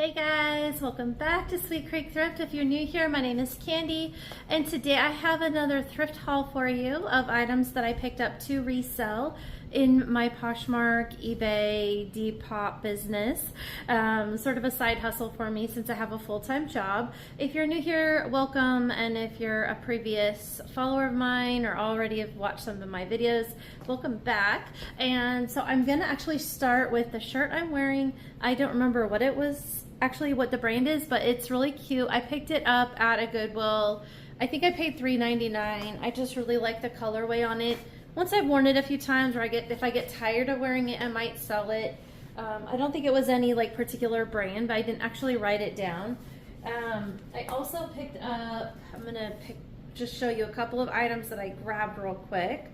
Hey guys, welcome back to Sweet Creek Thrift. If you're new here, my name is Candy, and today I have another thrift haul for you of items that I picked up to resell in my Poshmark, eBay, Depop business. Sort of a side hustle for me since I have a full-time job. If you're new here, welcome, and if you're a previous follower of mine or already have watched some of my videos, welcome back. And so I'm gonna actually start with the shirt I'm wearing. I don't remember what it was, actually what the brand is, but it's really cute. I picked it up at a Goodwill. I think I paid $3.99. I just really like the colorway on it. Once I've worn it a few times, or if I get tired of wearing it, I might sell it. I don't think it was any like particular brand, but I didn't actually write it down. I also picked up, just show you a couple of items that I grabbed real quick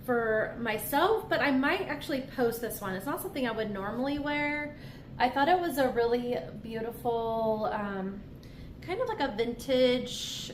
for myself, but I might actually post this one. It's not something I would normally wear. I thought it was a really beautiful, kind of like a vintage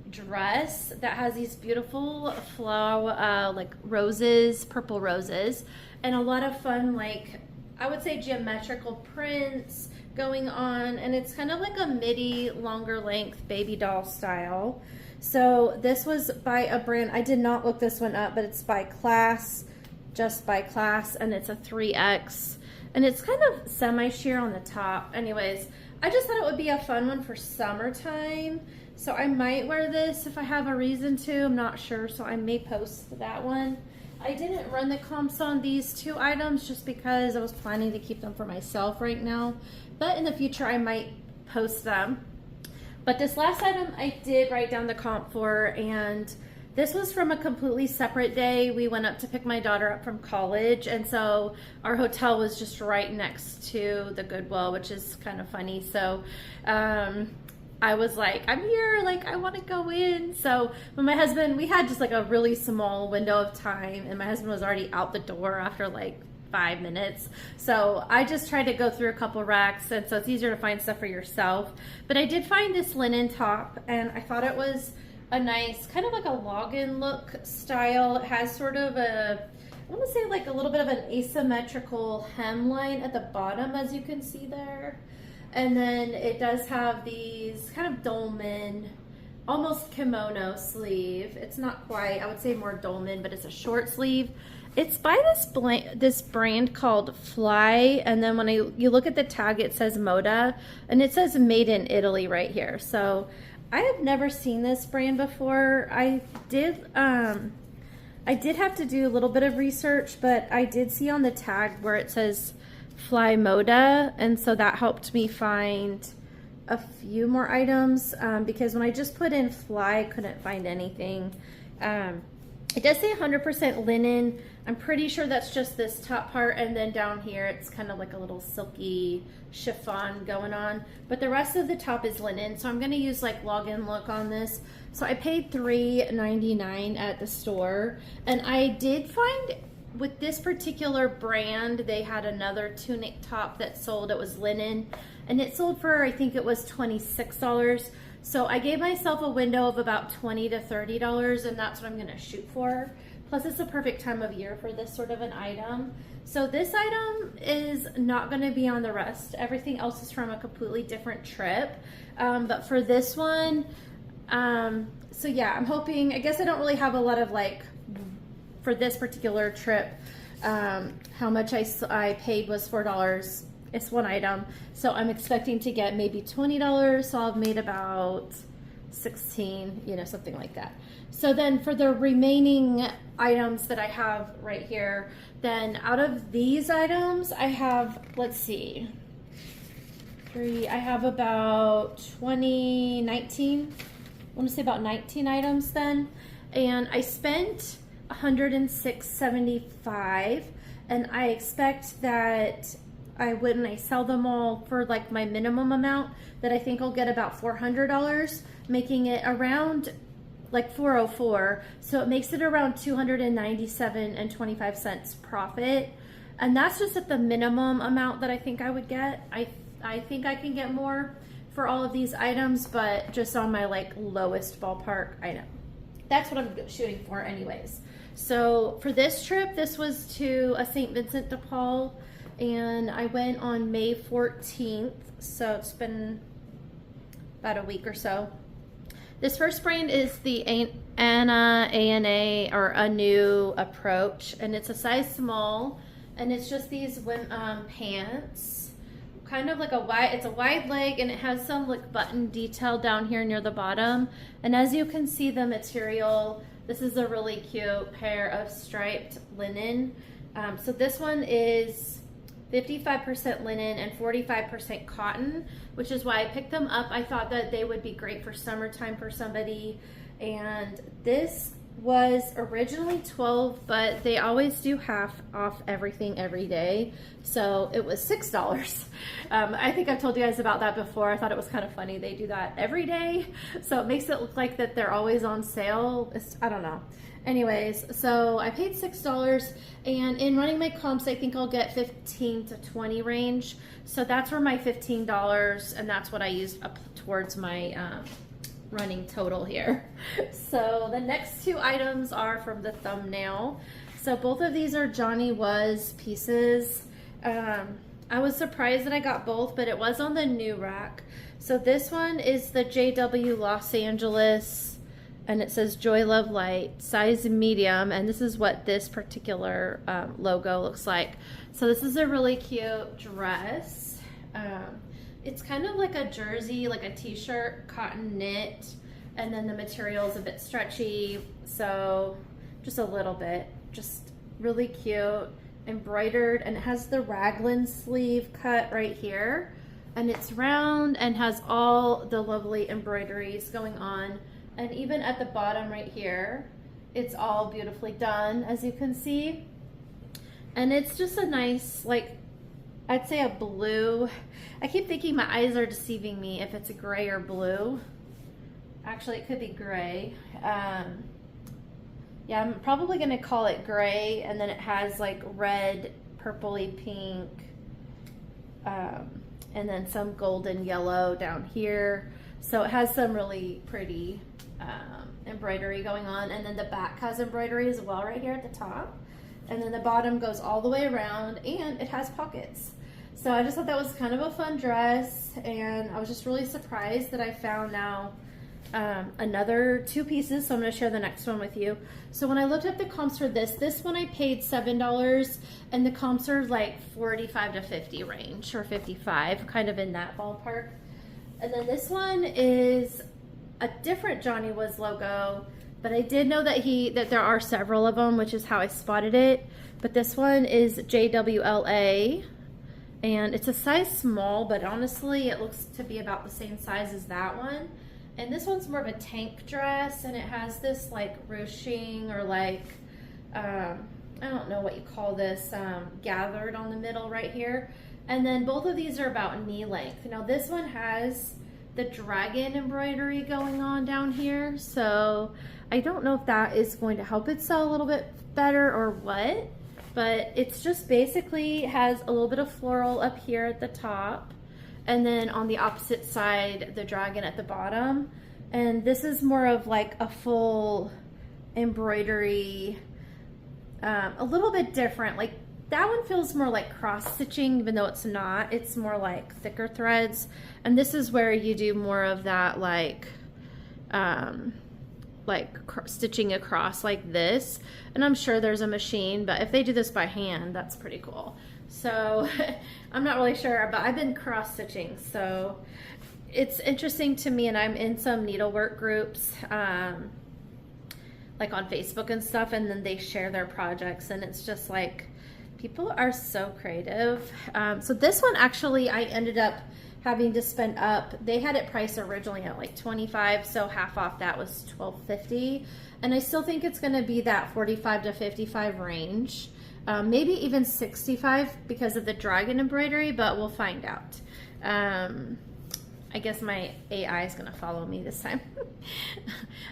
dress that has these beautiful flower, like roses, purple roses, and a lot of fun, like I would say geometrical prints going on, and it's kind of like a midi, longer length baby doll style. So this was by a brand, I did not look this one up, but it's by Class, just by Class, and it's a 3X. And it's kind of semi-sheer on the top. Anyways, I just thought it would be a fun one for summertime. So I might wear this if I have a reason to. I'm not sure, so I may post that one. I didn't run the comps on these two items just because I was planning to keep them for myself right now. But in the future, I might post them. But this last item I did write down the comp for, and this was from a completely separate day. We went up to pick my daughter up from college, and so our hotel was just right next to the Goodwill, which is kind of funny. So I was like, I'm here, like I want to go in. So when my husband, we had just like a really small window of time, and my husband was already out the door after like 5 minutes. So I just tried to go through a couple racks, and so it's easier to find stuff for yourself. But I did find this linen top, and I thought it was a nice, kind of like a login look style. It has sort of a, I want to say like a little bit of an asymmetrical hemline at the bottom, as you can see there. And then it does have these kind of dolman, almost kimono sleeve. It's not quite, I would say more dolman, but it's a short sleeve. It's by this brand called Fly, and then when you look at the tag, it says Moda, and it says made in Italy right here. So I have never seen this brand before. I did have to do a little bit of research, but I did see on the tag where it says Fly Moda, and so that helped me find a few more items, because when I just put in Fly, I couldn't find anything. It does say 100% linen. I'm pretty sure that's just this top part, and then down here it's kind of like a little silky chiffon going on, but the rest of the top is linen. So I'm going to use like login look on this. So I paid $3.99 at the store, and I did find with this particular brand, they had another tunic top that sold. It was linen, and it sold for, I think it was $26. So I gave myself a window of about $20 to $30, and that's what I'm gonna shoot for. Plus it's a perfect time of year for this sort of an item. So this item is not gonna be on the rest. Everything else is from a completely different trip. But for this one, so yeah, I'm hoping, I guess I don't really have a lot of like, for this particular trip, how much I paid was $4. It's one item, so I'm expecting to get maybe $20, so I've made about 16, you know, something like that. So then for the remaining items that I have right here, then out of these items, I have, let's see, I have about 19, I want to say about 19 items then, and I spent $106.75, and I expect that when I sell them all for like my minimum amount, that I think I'll get about $400, making it around like $404. So it makes it around $297.25 profit. And that's just at the minimum amount that I think I would get. I think I can get more for all of these items, but just on my like lowest ballpark item. That's what I'm shooting for anyways. So for this trip, this was to a St. Vincent de Paul, and I went on May 14th, so it's been about a week or so. This first brand is the ANA or a new approach, and it's a size small, and it's just these pants, kind of like it's a wide leg, and it has some like button detail down here near the bottom. And as you can see, the material, this is a really cute pair of striped linen. So this one is 55% linen and 45% cotton, which is why I picked them up. I thought that they would be great for summertime for somebody. And this was originally $12, but they always do half off everything every day. So it was $6. I think I've told you guys about that before. I thought it was kind of funny. They do that every day. So it makes it look like that they're always on sale. I don't know. Anyways, so I paid $6, and in running my comps, I think I'll get 15 to 20 range. So that's where my $15, and that's what I used up towards my running total here. So the next two items are from the thumbnail. So both of these are Johnny Was pieces. I was surprised that I got both, but it was on the new rack. So this one is the JW Los Angeles, and it says Joy Love Light, size medium, and this is what this particular logo looks like. So this is a really cute dress. It's kind of like a jersey, like a t-shirt, cotton knit, and then the material is a bit stretchy, so just a little bit, just really cute, embroidered, and it has the raglan sleeve cut right here, and it's round and has all the lovely embroideries going on. And even at the bottom right here, it's all beautifully done, as you can see. And it's just a nice, like, I'd say a blue. I keep thinking my eyes are deceiving me if it's a gray or blue. Actually, it could be gray. Yeah, I'm probably gonna call it gray, and then it has like red, purpley pink, and then some golden yellow down here. So it has some really pretty embroidery going on, and then the back has embroidery as well right here at the top, and then the bottom goes all the way around, and it has pockets. So I just thought that was kind of a fun dress, and I was just really surprised that I found now another two pieces, so I'm going to share the next one with you. So when I looked up the comps for this one I paid $7, and the comps are like 45 to 50 range, or 55, kind of in that ballpark. And then this one is a different Johnny Was logo, but I did know that there are several of them, which is how I spotted it. But this one is JWLA, and it's a size small, but honestly it looks to be about the same size as that one. And this one's more of a tank dress, and it has this like ruching, or like I don't know what you call this, gathered on the middle right here. And then both of these are about knee length. Now this one has the dragon embroidery going on down here, so I don't know if that is going to help it sell a little bit better or what, but it's just basically has a little bit of floral up here at the top, and then on the opposite side the dragon at the bottom. And this is more of like a full embroidery, a little bit different. Like that one feels more like cross stitching, even though it's not. It's more like thicker threads, and this is where you do more of that like stitching across like this. And I'm sure there's a machine, but if they do this by hand, that's pretty cool. So I'm not really sure, but I've been cross stitching, so it's interesting to me. And I'm in some needlework groups, like on Facebook and stuff, and then they share their projects, and it's just like, people are so creative. So this one actually I ended up having to spend up. They had it priced originally at like $25, so half off that was $12.50, and I still think it's going to be that 45 to 55 range, maybe even 65 because of the dragon embroidery, but we'll find out. I guess my AI is going to follow me this time.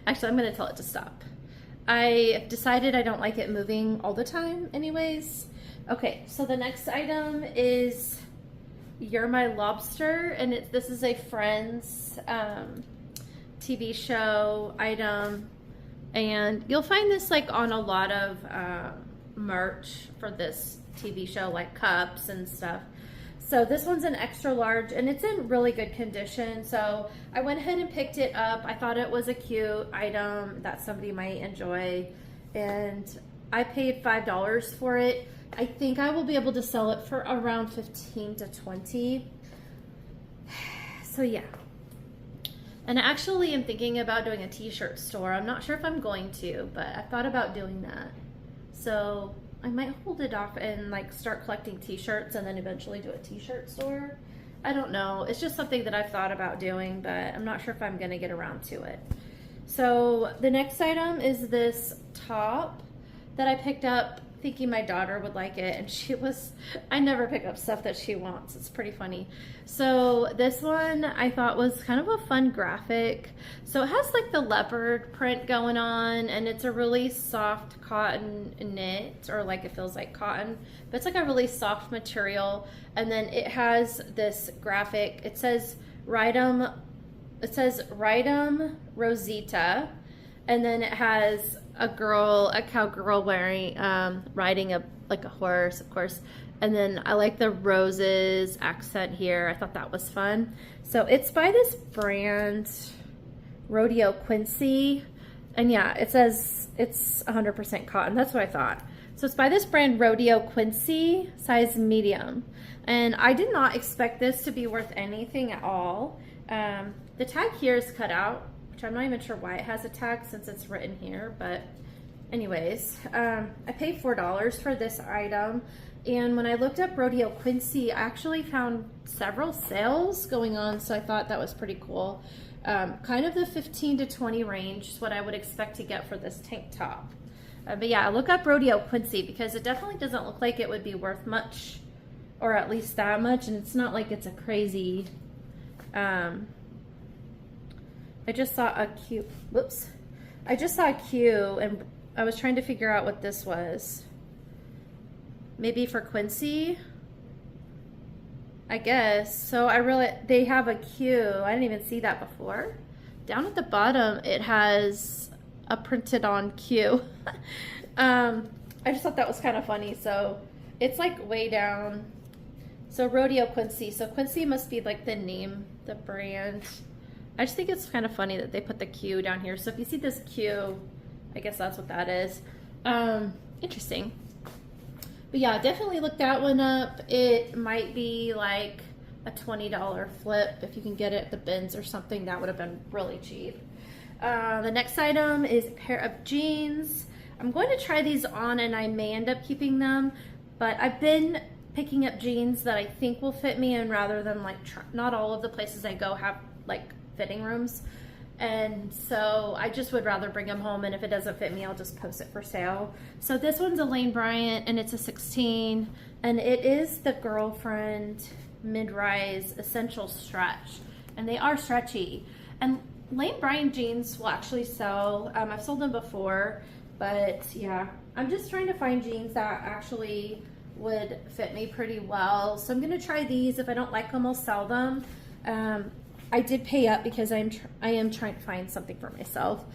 Actually, I'm going to tell it to stop. I decided I don't like it moving all the time anyways. Okay, so the next item is You're My Lobster, and this is a Friends TV show item, and you'll find this like on a lot of merch for this TV show, like cups and stuff. So this one's an extra large and it's in really good condition. So I went ahead and picked it up. I thought it was a cute item that somebody might enjoy. And I paid $5 for it. I think I will be able to sell it for around 15 to 20. So yeah. And I actually am thinking about doing a t-shirt store. I'm not sure if I'm going to, but I thought about doing that. So I might hold it off and like start collecting t-shirts and then eventually do a t-shirt store. I don't know. It's just something that I've thought about doing, but I'm not sure if I'm going to get around to it. So the next item is this top that I picked up thinking my daughter would like it, and I never pick up stuff that she wants. It's pretty funny. So this one I thought was kind of a fun graphic. So it has like the leopard print going on, and it's a really soft cotton knit, or like it feels like cotton, but it's like a really soft material. And then it has this graphic. It says Rydum Rosita, and then it has a cowgirl wearing, riding like a horse, of course. And then I like the roses accent here. I thought that was fun. So it's by this brand, Rodeo Quincy. And yeah, it says it's 100% cotton. That's what I thought. So it's by this brand, Rodeo Quincy, size medium. And I did not expect this to be worth anything at all. The tag here is cut out, which I'm not even sure why it has a tag since it's written here, but anyways, I paid $4 for this item. And when I looked up Rodeo Quincy, I actually found several sales going on, so I thought that was pretty cool. Kind of the 15 to 20 range is what I would expect to get for this tank top. But yeah, look up Rodeo Quincy because it definitely doesn't look like it would be worth much, or at least that much, and it's not like it's a crazy... I just saw a Q, I just saw a Q and I was trying to figure out what this was. Maybe for Quincy, I guess. So they have a Q. I didn't even see that before. Down at the bottom, it has a printed on Q. I just thought that was kind of funny. So it's like way down. So Rodeo Quincy. So Quincy must be like the name, the brand. I just think it's kind of funny that they put the Q down here. So if you see this Q, I guess that's what that is. Interesting. But yeah, definitely look that one up. It might be like a $20 flip if you can get it at the bins or something. That would have been really cheap. The next item is a pair of jeans. I'm going to try these on and I may end up keeping them, but I've been picking up jeans that I think will fit me, and rather than like not all of the places I go have like fitting rooms, and so I just would rather bring them home, and if it doesn't fit me, I'll just post it for sale. So this one's a Lane Bryant and it's a 16, and it is the Girlfriend mid-rise essential stretch, and they are stretchy. And Lane Bryant jeans will actually sell. I've sold them before, but yeah, I'm just trying to find jeans that actually would fit me pretty well. So I'm gonna try these. If I don't like them, I'll sell them. I did pay up because I am trying to find something for myself.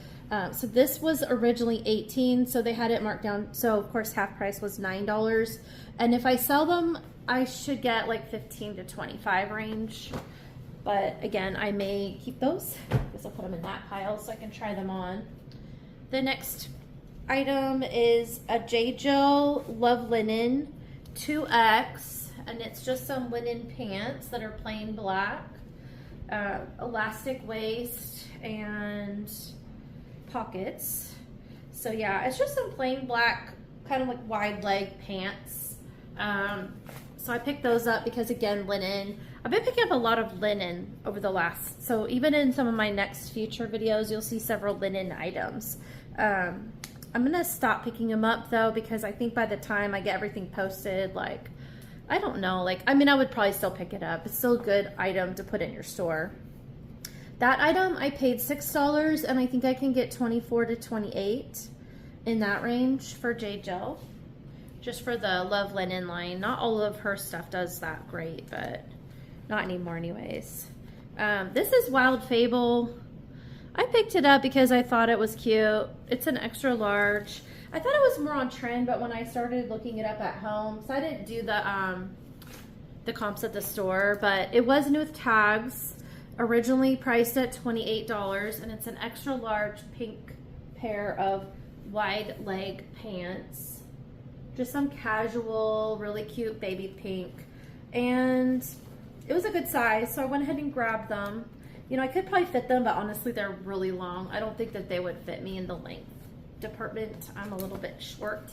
So this was originally $18, so they had it marked down. So of course half price was $9. And if I sell them, I should get like 15 to 25 range. But again, I may keep those. I guess I'll put them in that pile so I can try them on. The next item is a J. Jill Love Linen 2X, and it's just some linen pants that are plain black. Elastic waist and pockets. So yeah, it's just some plain black kind of like wide leg pants. So I picked those up because again, linen. I've been picking up a lot of linen over the last, so even in some of my next future videos, you'll see several linen items. I'm gonna stop picking them up though, because I think by the time I get everything posted, like, I don't know, like, I mean, I would probably still pick it up. It's still a good item to put in your store. That item, I paid $6, and I think I can get 24 to 28 in that range for J. Jill, just for the Love Linen line. Not all of her stuff does that great, but not anymore anyways. This is Wild Fable. I picked it up because I thought it was cute. It's an extra large. I thought it was more on trend, but when I started looking it up at home, so I didn't do the comps at the store, but it was new with tags, originally priced at $28, and it's an extra large pink pair of wide leg pants. Just some casual, really cute baby pink. And it was a good size, so I went ahead and grabbed them. You know, I could probably fit them, but honestly, they're really long. I don't think that they would fit me in the length department. I'm a little bit short.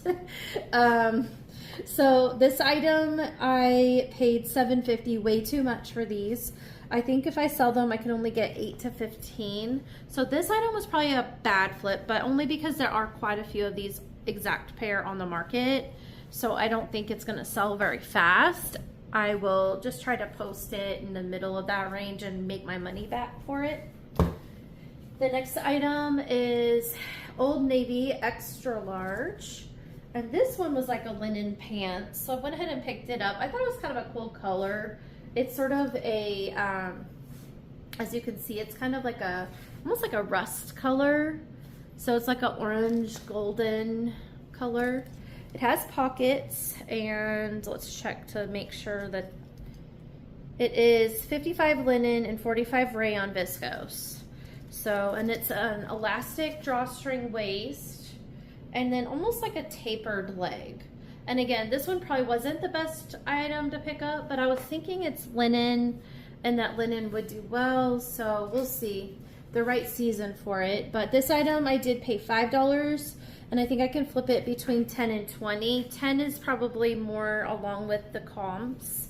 So this item, I paid $7.50, way too much for these. I think if I sell them, I can only get 8 to 15. So this item was probably a bad flip, but only because there are quite a few of these exact pair on the market. So I don't think it's gonna sell very fast. I will just try to post it in the middle of that range and make my money back for it. The next item is Old Navy extra large. And this one was like a linen pants. So I went ahead and picked it up. I thought it was kind of a cool color. It's sort of a, as you can see, it's kind of like almost like a rust color. So it's like an orange golden color. It has pockets, and let's check to make sure that it is 55 linen and 45 rayon viscose. So, and it's an elastic drawstring waist, and then almost like a tapered leg. And again, this one probably wasn't the best item to pick up, but I was thinking it's linen, and that linen would do well, so we'll see the right season for it. But this item I did pay $5, and I think I can flip it between 10 and 20. 10 is probably more along with the comps,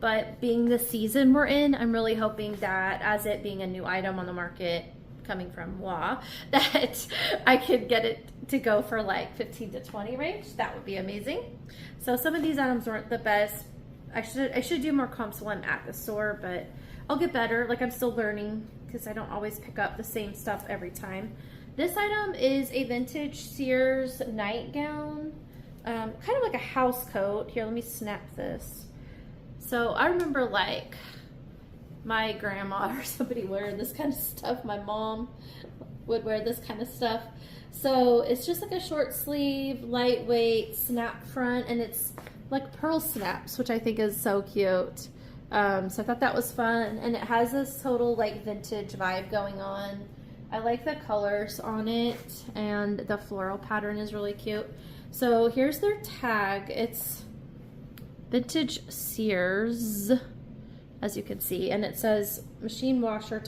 but being the season we're in, I'm really hoping that as it being a new item on the market coming from moi, that I could get it to go for like 15 to 20 range. That would be amazing. So some of these items weren't the best. I should do more comps while I'm at the store, but I'll get better. Like, I'm still learning because I don't always pick up the same stuff every time. This item is a vintage Sears nightgown, kind of like a house coat. Here, let me snap this. So I remember like my grandma or somebody wearing this kind of stuff. My mom would wear this kind of stuff. So it's just like a short sleeve, lightweight snap front, and it's like pearl snaps, which I think is so cute. So I thought that was fun, and it has this total like vintage vibe going on. I like the colors on it, and the floral pattern is really cute. So here's their tag. It's vintage Sears, as you can see, and it says machine washer,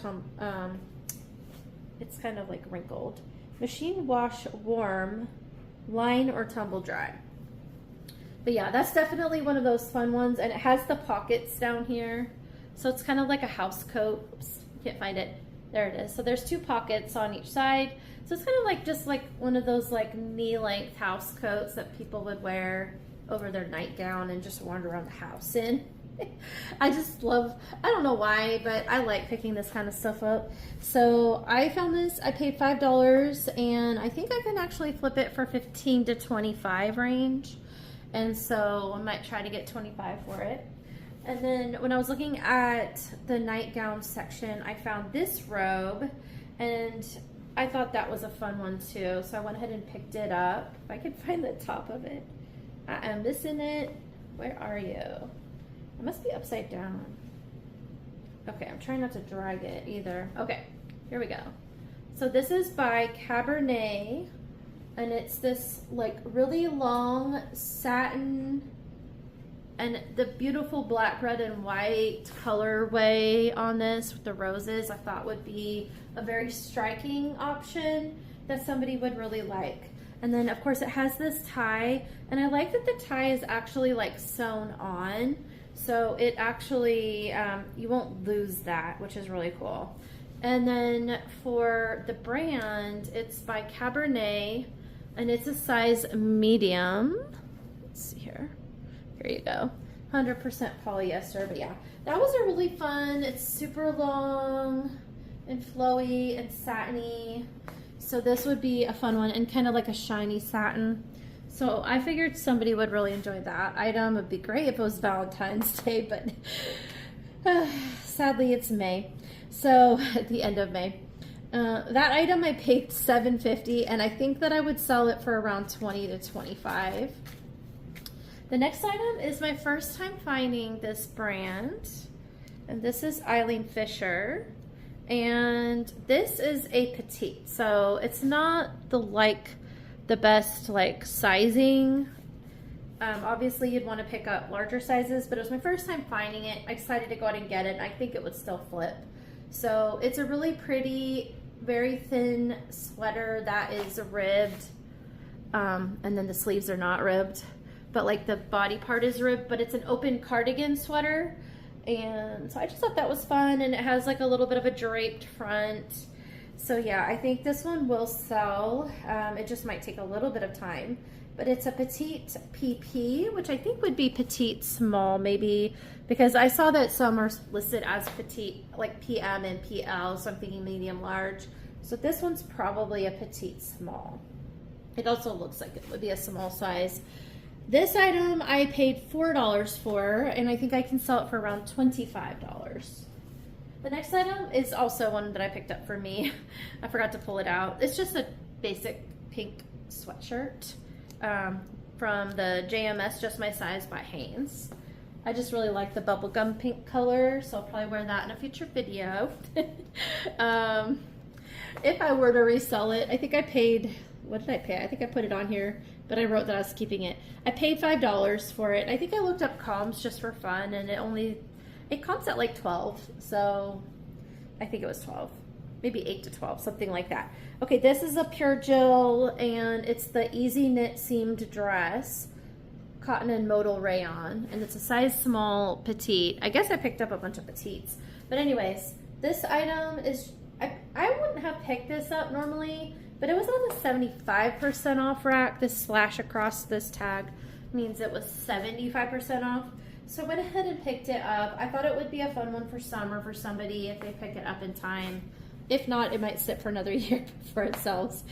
it's kind of like wrinkled. Machine wash warm, line or tumble dry. But yeah, that's definitely one of those fun ones, and it has the pockets down here. So it's kind of like a house coat. Oops, can't find it. There it is. So there's 2 pockets on each side. So it's kind of like just like one of those like knee-length house coats that people would wear over their nightgown and just wander around the house in. I just love, I don't know why, but I like picking this kind of stuff up. So I found this, I paid $5, and I think I can actually flip it for 15 to 25 range. And so I might try to get 25 for it. And then when I was looking at the nightgown section, I found this robe, and I thought that was a fun one too. So I went ahead and picked it up. If I can find the top of it. I am missing it. Where are you? It must be upside down. Okay, I'm trying not to drag it either. Okay, here we go. So this is by Cabernet, and it's this like really long satin, and the beautiful black, red, and white colorway on this with the roses I thought would be a very striking option that somebody would really like. And then of course it has this tie, and I like that the tie is actually like sewn on. So it actually, you won't lose that, which is really cool. And then for the brand, it's by Cabernet, and it's a size medium. Let's see here. Here you go. 100% polyester, but yeah. That was a really fun, it's super long and flowy and satiny. So this would be a fun one, and kind of like a shiny satin. So I figured somebody would really enjoy that item. It'd be great if it was Valentine's Day, but sadly it's May. So at the end of May. That item I paid $7.50, and I think that I would sell it for around $20 to $25. The next item is my first time finding this brand, and this is Eileen Fisher, and this is a petite, so it's not the best sizing. Obviously you'd want to pick up larger sizes, but it was my first time finding it. I decided to go ahead and get it, and I think it would still flip. So it's a really pretty, very thin sweater that is ribbed, and then the sleeves are not ribbed, but like the body part is ribbed, but it's an open cardigan sweater. And so I just thought that was fun, and it has like a little bit of a draped front. So yeah, I think this one will sell. It just might take a little bit of time, but it's a petite PP, which I think would be petite small maybe, because I saw that some are listed as petite, like PM and PL, so I'm thinking medium large. So this one's probably a petite small. It also looks like it would be a small size. This item I paid $4 for, and I think I can sell it for around $25. The next item is also one that I picked up for me. I forgot to pull it out. It's just a basic pink sweatshirt from the JMS Just My Size by Hanes. I just really like the bubblegum pink color, so I'll probably wear that in a future video. If I were to resell it, I think I paid, what did I pay? I think I put it on here, but I wrote that I was keeping it. I paid $5 for it. I think I looked up comps just for fun, and it comps at like 12, so I think it was 12, maybe 8 to 12, something like that. Okay, this is a Pure Jill, and it's the Easy Knit Seamed Dress, cotton and modal rayon, and it's a size small petite. I guess I picked up a bunch of petites, but anyways, this item is, I wouldn't have picked this up normally, but it was on the 75% off rack. This slash across this tag means it was 75% off. So I went ahead and picked it up. I thought it would be a fun one for summer for somebody if they pick it up in time. If not, it might sit for another year before it sells.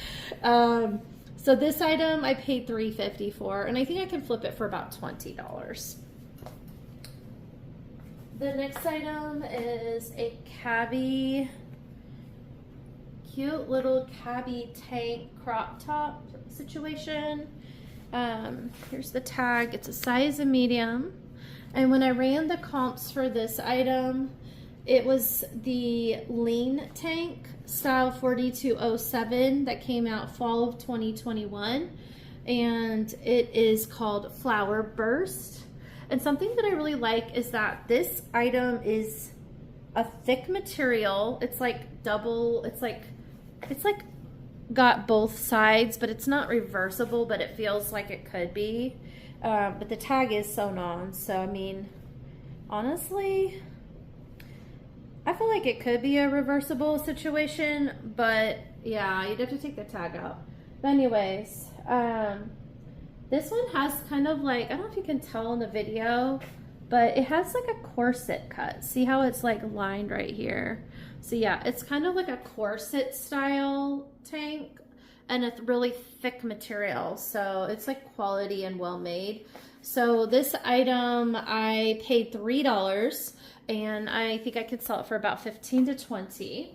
So this item I paid $3.50 for, and I think I can flip it for about $20. The next item is a cabbie, cute little cabbie tank crop top situation. Here's the tag. It's a size medium. And when I ran the comps for this item, it was the lean tank style 4207 that came out fall of 2021. And it is called Flower Burst. And something that I really like is that this item is a thick material. It's like double, it's like got both sides, but it's not reversible, but it feels like it could be. But the tag is sewn on, so I mean, honestly, I feel like it could be a reversible situation, but yeah, you'd have to take the tag out. But anyways, this one has kind of like, I don't know if you can tell in the video, but it has like a corset cut. See how it's like lined right here? So yeah, it's kind of like a corset style tank, and a really thick material, so it's like quality and well made. So this item I paid $3, and I think I could sell it for about $15 to $20.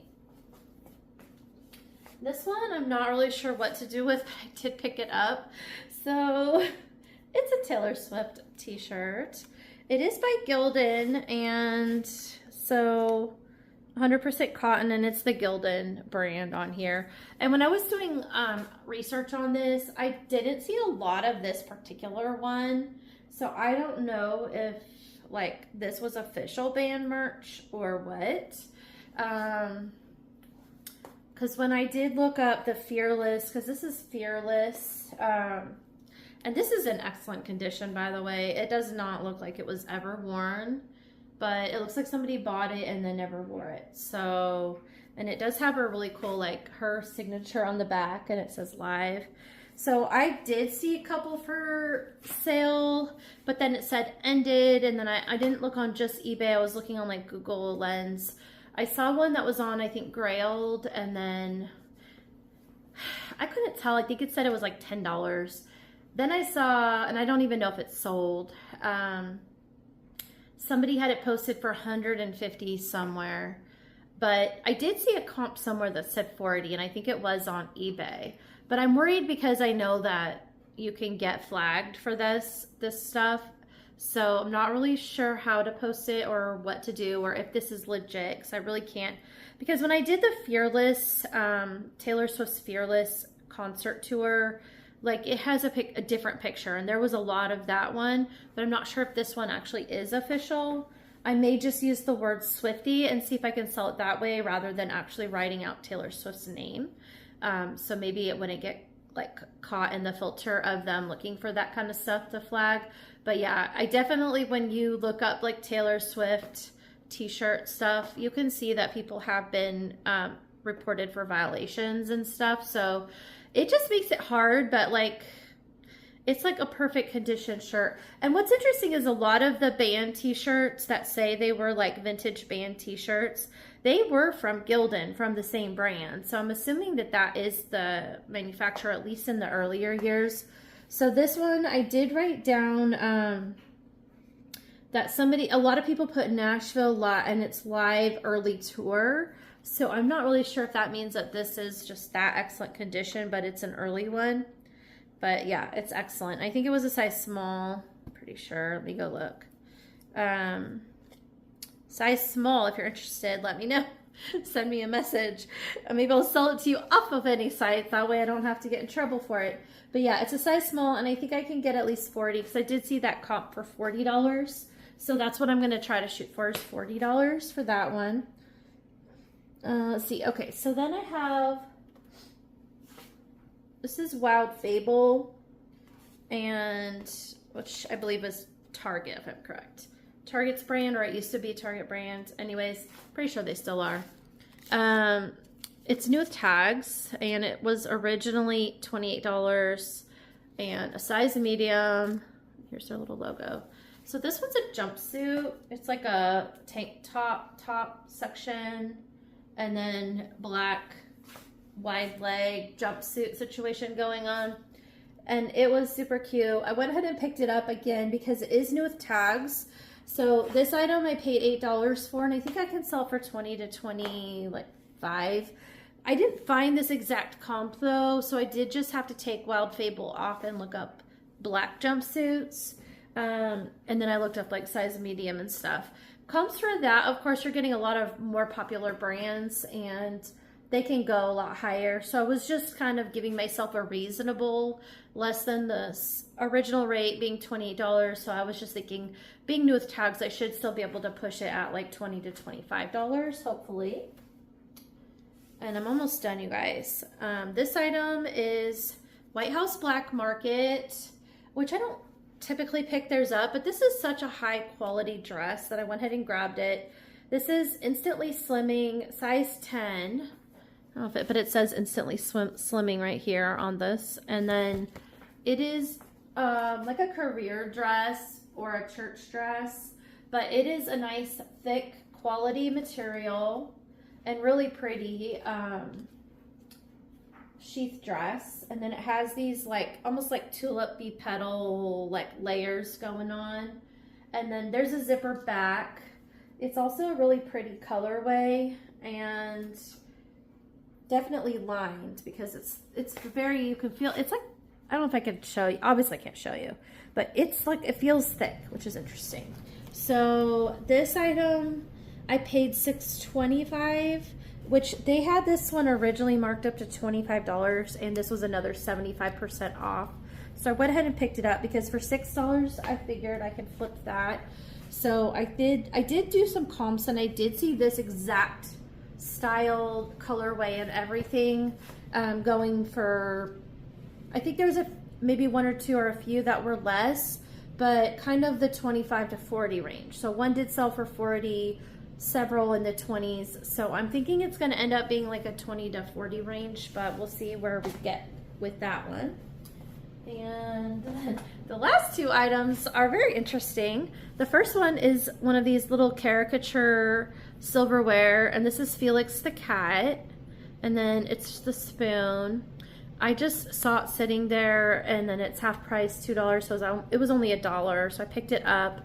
This one I'm not really sure what to do with, but I did pick it up. So it's a Taylor Swift t-shirt. It is by Gildan, and so 100% cotton, and it's the Gildan brand on here. And when I was doing research on this, I didn't see a lot of this particular one, so I don't know if like this was official band merch or what, because when I did look up the Fearless, because this is Fearless, and this is in excellent condition, by the way. It does not look like it was ever worn, but it looks like somebody bought it and then never wore it. So, and it does have a really cool, like, her signature on the back, and it says live. So I did see a couple for sale, but then it said ended, and then I didn't look on just eBay. I was looking on like Google Lens. I saw one that was on, I think, Grailed, and then I couldn't tell. I think it said it was like $10. Then I saw, and I don't even know if it's sold, somebody had it posted for $150 somewhere. but I did see a comp somewhere that said 40, and I think it was on eBay. But I'm worried because I know that you can get flagged for this stuff. So I'm not really sure how to post it or what to do or if this is legit, because I really can't. Because when I did the Fearless, Taylor Swift's Fearless concert tour, like it has a different picture, and there was a lot of that one, but I'm not sure if this one actually is official. I may just use the word Swiftie and see if I can sell it that way rather than actually writing out Taylor Swift's name. So maybe it wouldn't get like caught in the filter of them looking for that kind of stuff to flag. But yeah, I definitely, when you look up like Taylor Swift t-shirt stuff, you can see that people have been reported for violations and stuff. So it just makes it hard, but like it's like a perfect condition shirt. And what's interesting is a lot of the band t-shirts that say they were like vintage band t-shirts, they were from Gildan, from the same brand. So I'm assuming that that is the manufacturer, at least in the earlier years. So this one, I did write down that a lot of people put Nashville and it's live early tour. So I'm not really sure if that means that this is just that excellent condition, but it's an early one. But yeah, it's excellent. I think it was a size small, I'm pretty sure. Let me go look. Size small, if you're interested, let me know. Send me a message. Maybe I'll sell it to you off of any site. That way I don't have to get in trouble for it. But yeah, it's a size small, and I think I can get at least 40 because I did see that comp for $40. So that's what I'm going to try to shoot for, is $40 for that one. Let's see. Okay, so then I have, this is Wild Fable, and which I believe is Target, if I'm correct. Target's brand, or it used to be Target brand. Anyways, pretty sure they still are. It's new with tags, and it was originally $28 and a size medium. Here's their little logo. So this one's a jumpsuit. It's like a tank top section, and then black wide leg jumpsuit situation going on. And it was super cute. I went ahead and picked it up again because it is new with tags. So this item I paid $8 for, and I think I can sell for 20 to 25. I didn't find this exact comp though, so I did just have to take Wild Fable off and look up black jumpsuits. And then I looked up like size medium and stuff. Comps for that, of course, you're getting a lot of more popular brands, and they can go a lot higher. So I was just kind of giving myself a reasonable, less than the original rate being $28. So I was just thinking, being new with tags, I should still be able to push it at like $20 to $25, hopefully. And I'm almost done, you guys. This item is White House Black Market, which I don't typically pick theirs up, but this is such a high quality dress that I went ahead and grabbed it. This is Instantly Slimming, size 10. I don't know if it, but it says Instantly Slimming right here on this. And then it is like a career dress or a church dress, but it is a nice thick quality material and really pretty sheath dress. And then it has these like almost like tulip-y petal like layers going on. And then there's a zipper back. It's also a really pretty colorway, and definitely lined because it's very, you can feel, it's like, I don't know if I could show you, obviously I can't show you, but it's like, it feels thick, which is interesting. So this item I paid $6.25, which they had this one originally marked up to $25, and this was another 75% off. So I went ahead and picked it up because for $6 I figured I could flip that. So I did do some comps, and I did see this exact style, colorway, and everything going for, I think there was maybe one or two or a few that were less, but kind of the 25 to 40 range. So one did sell for 40, several in the 20s. So I'm thinking it's going to end up being like a 20 to 40 range, but we'll see where we get with that one. And the last two items are very interesting. The first one is one of these little caricature silverware, and this is Felix the cat, and then it's the spoon. I just saw it sitting there, and then it's half price, $2, so it was only $1, so I picked it up.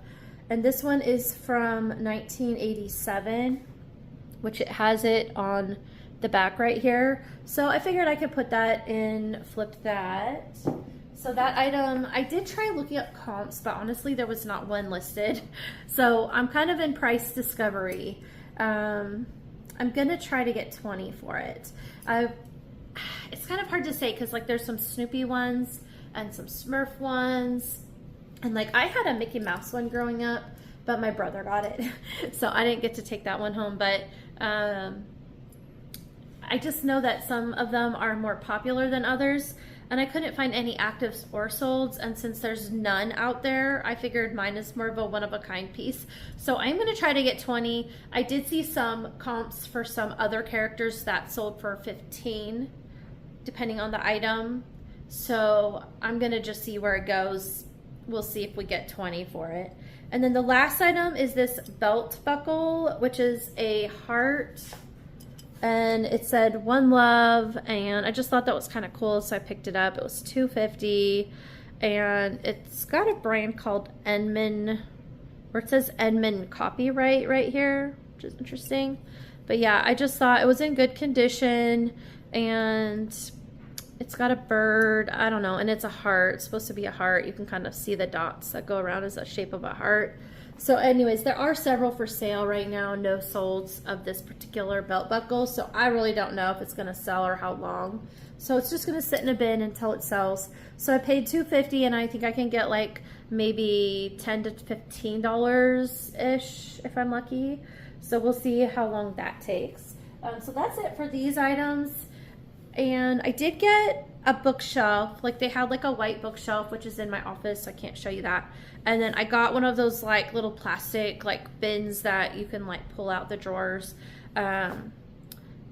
And this one is from 1987, which it has it on the back right here. So I figured I could put that in, flip that. So that item, I did try looking up comps, but honestly there was not one listed. So I'm kind of in price discovery. I'm gonna try to get 20 for it. It's kind of hard to say because like there's some Snoopy ones and some Smurf ones. And like I had a Mickey Mouse one growing up, but my brother got it. So I didn't get to take that one home, but I just know that some of them are more popular than others, and I couldn't find any actives or solds, and since there's none out there, I figured mine is more of a one-of-a-kind piece. So I'm going to try to get 20. I did see some comps for some other characters that sold for 15, depending on the item. So I'm going to just see where it goes. We'll see if we get 20 for it. And then the last item is this belt buckle, which is a heart. And it said One Love, and I just thought that was kind of cool, so I picked it up. It was $2.50, and it's got a brand called Enman, or it says Enman Copyright right here, which is interesting. But yeah, I just thought it was in good condition, and it's got a bird, I don't know, and it's a heart. It's supposed to be a heart. You can kind of see the dots that go around as the shape of a heart. So anyways, there are several for sale right now, no solds of this particular belt buckle, so I really don't know if it's going to sell or how long. So it's just going to sit in a bin until it sells. So I paid $2.50, and I think I can get like maybe $10 to $15-ish if I'm lucky. So we'll see how long that takes. So that's it for these items. And I did get a bookshelf. Like they had like a white bookshelf, which is in my office, so I can't show you that. And then I got one of those like little plastic like bins that you can like pull out the drawers. I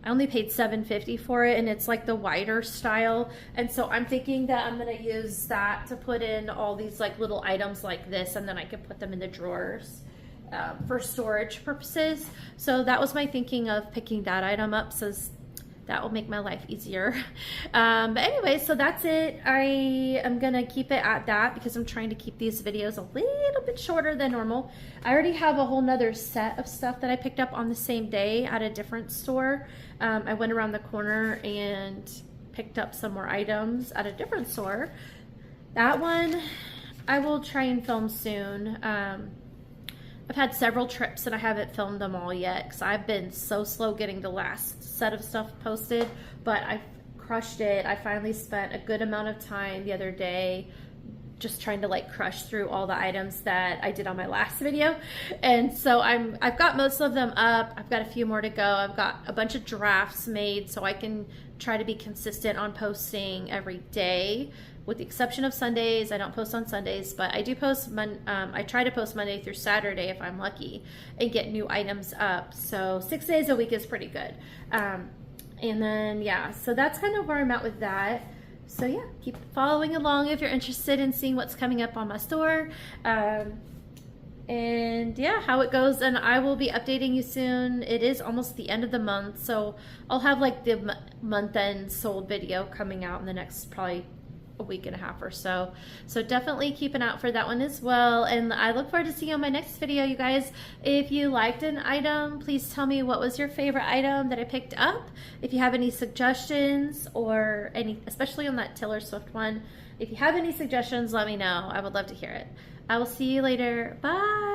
only paid $7.50 for it, and it's like the wider style. And so I'm thinking that I'm gonna use that to put in all these like little items like this, and then I can put them in the drawers for storage purposes. So that was my thinking of picking that item up, so that will make my life easier. But anyway, so that's it. I am gonna keep it at that because I'm trying to keep these videos a little bit shorter than normal. I already have a whole nother set of stuff that I picked up on the same day at a different store. I went around the corner and picked up some more items at a different store. That one I will try and film soon. I've had several trips and I haven't filmed them all yet because I've been so slow getting the last set of stuff posted, but I crushed it. I finally spent a good amount of time the other day just trying to like crush through all the items that I did on my last video. And so I've got most of them up. I've got a few more to go. I've got a bunch of drafts made so I can try to be consistent on posting every day. With the exception of Sundays, I don't post on Sundays, but I do post, I try to post Monday through Saturday if I'm lucky and get new items up. So 6 days a week is pretty good. And then, yeah, so that's kind of where I'm at with that. So yeah, keep following along if you're interested in seeing what's coming up on my store. And yeah, how it goes, and I will be updating you soon. It is almost the end of the month, so I'll have like the month end sold video coming out in the next probably a week and a half or so. So definitely keep an eye out for that one as well. And I look forward to seeing you on my next video, you guys. If you liked an item, please tell me what was your favorite item that I picked up. If you have any suggestions or any, especially on that Taylor Swift one, if you have any suggestions, let me know. I would love to hear it. I will see you later. Bye.